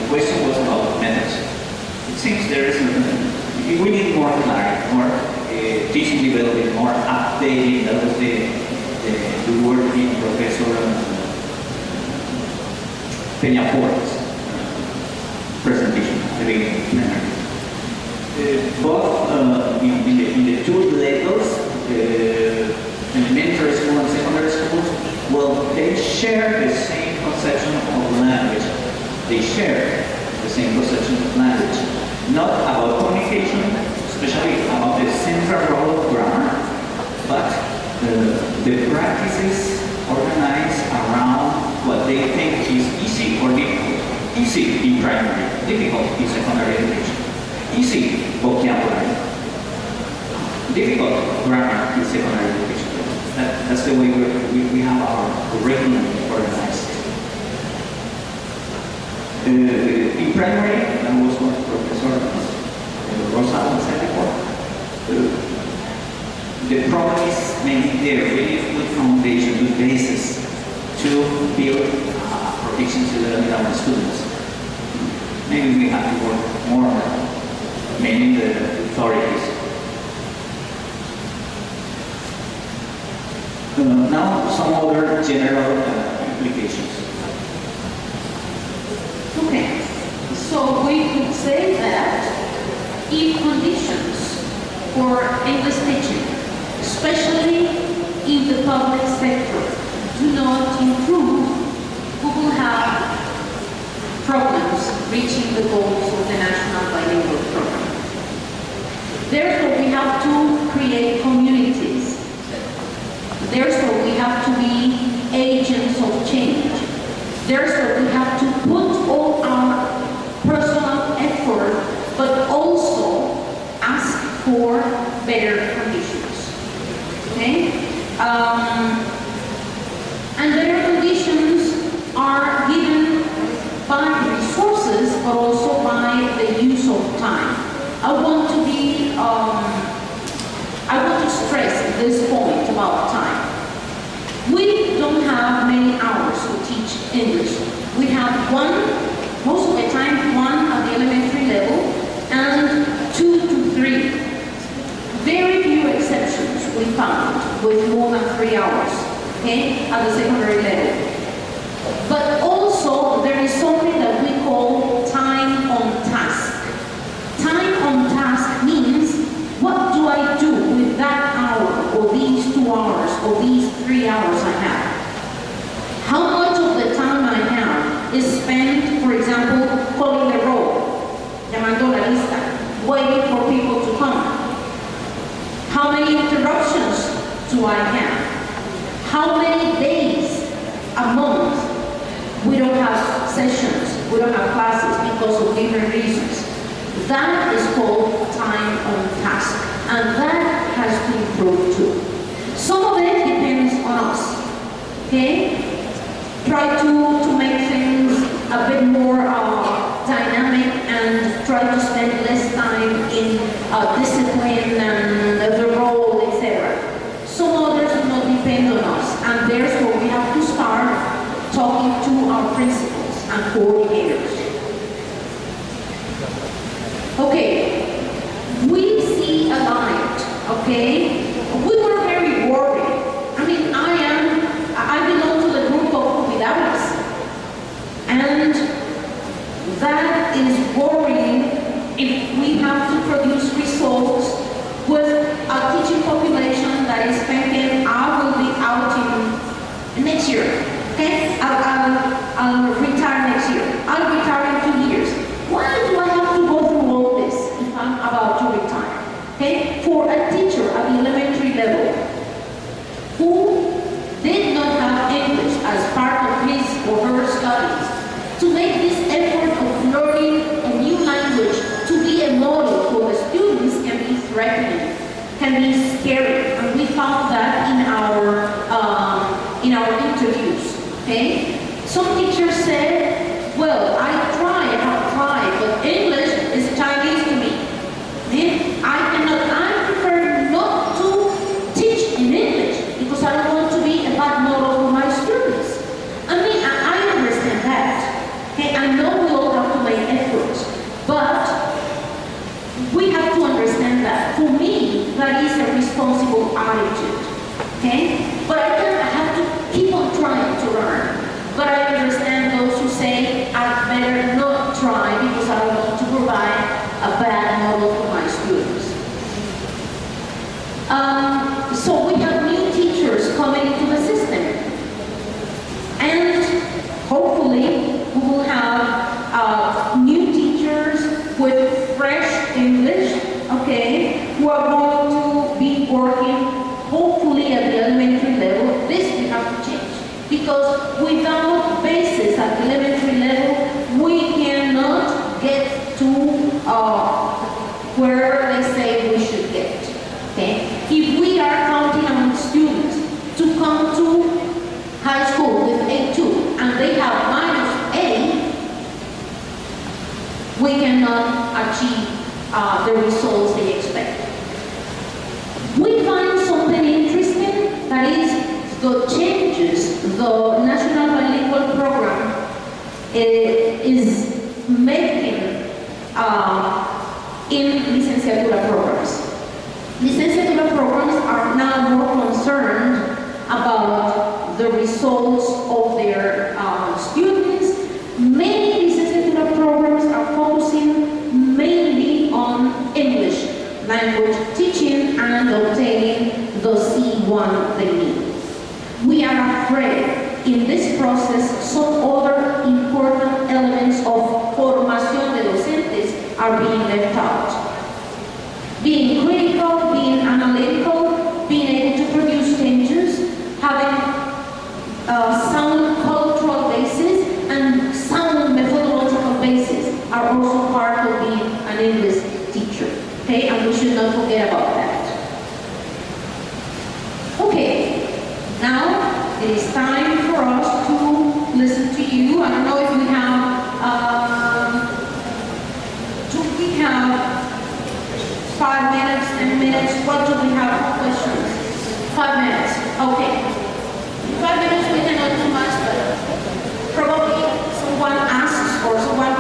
the question was about methods. It seems there is we need more clarity, more teaching development, more updating. That was the word in Professor Peñafort's presentation at the beginning. Both in the two levels, elementary school and secondary schools, well, they share the same conception of language. They share the same conception of language. Not about communication, especially about the central role of grammar, but the practices organized around what they think is easy or difficult. Easy in primary, difficult in secondary education. Easy vocabulary, difficult grammar in secondary education. That's the way we have our curriculum organized. In primary, that was what Professor Rosado said before. The problem is making a really good foundation, good basis to build proficiency level in our students. Maybe we have to work more on that, mainly the authorities. Now, some other general implications. Okay, so we could say that if conditions for English teaching, especially in the public sector, do not improve, we will have problems reaching the goals of the National Bilingual Program. Therefore, we have to create communities. Therefore, we have to be agents of change. Therefore, we have to put all our personal effort, but also ask for better conditions. Okay? And better conditions are given by resources, but also by the use of time. I want to stress this point about time. We don't have many hours to teach English. We have most of the time, one at the elementary level and 2 to 3. Very few exceptions we found with more than 3 hours, okay, at the secondary level. But also there is something that we call time on task. Time on task means, what do I do with that hour, or these 2 hours, or these 3 hours I have? How much of the time I have is spent, for example, calling the roll, llamando la lista, waiting for people to come? How many interruptions do I have? How many days a month we don't have sessions, we don't have classes because of different reasons? That is called time on task, and that has to improve too. Some of it depends on us, okay? Try to make things a bit more dynamic and try to spend less time in discipline and the role, etc. Some others do not depend on us, and therefore we have to start talking to our principals and coordinators. Okay, we see a light, okay? We were very worried. I mean, I belong to the group of jubilados, and that is worrying if we have to produce results with a teaching population that is thinking, I will be out in next year, okay? I'll retire next year. I'll retire in 2 years. Why do I have to go through all this if I'm about to retire? Okay? For a teacher at the elementary level who did not have English as part of his or her studies, to make this effort of learning a new language to be a model for the students can be threatening, can be scary, and we found that in our interviews. Okay? Some teachers said, well, I have tried, but English is Chinese to me. I prefer not to teach in English because I don't want to be a bad model for my students. I mean, I understand that. Okay, I know we all have to make attitude, okay? But I have to keep on trying to learn. But I understand those who say, I better not try because I don't want to provide a bad model for my students. So we have new teachers coming into the system. And hopefully we will have new teachers with fresh English, okay, who are going to be working hopefully at the elementary level. This we have to change. Because without basis at the elementary level, we cannot get to where they say we should get. Okay? If we are counting on students to come to high school with A2 and they have -A, we cannot achieve the results they expect. We find something interesting, that is the changes the National Bilingual Program is making in licenciatura programs. Licenciatura programs are now more concerned about the results of their students. Many licenciatura programs are focusing mainly on English language teaching and obtaining the C1 they need. We are afraid in this process some other important elements of formación de docentes are being left out. Being critical, being analytical, being able to produce changes, having sound cultural basis and sound methodological basis are also part of being an English teacher. Okay, and we should not forget about that. Okay, now it is time for us to listen to you. I don't know if we have, do we have 5 minutes, 10 minutes? What do we have for questions? 5 minutes, okay. 5 minutes we cannot do much, but probably someone asks or someone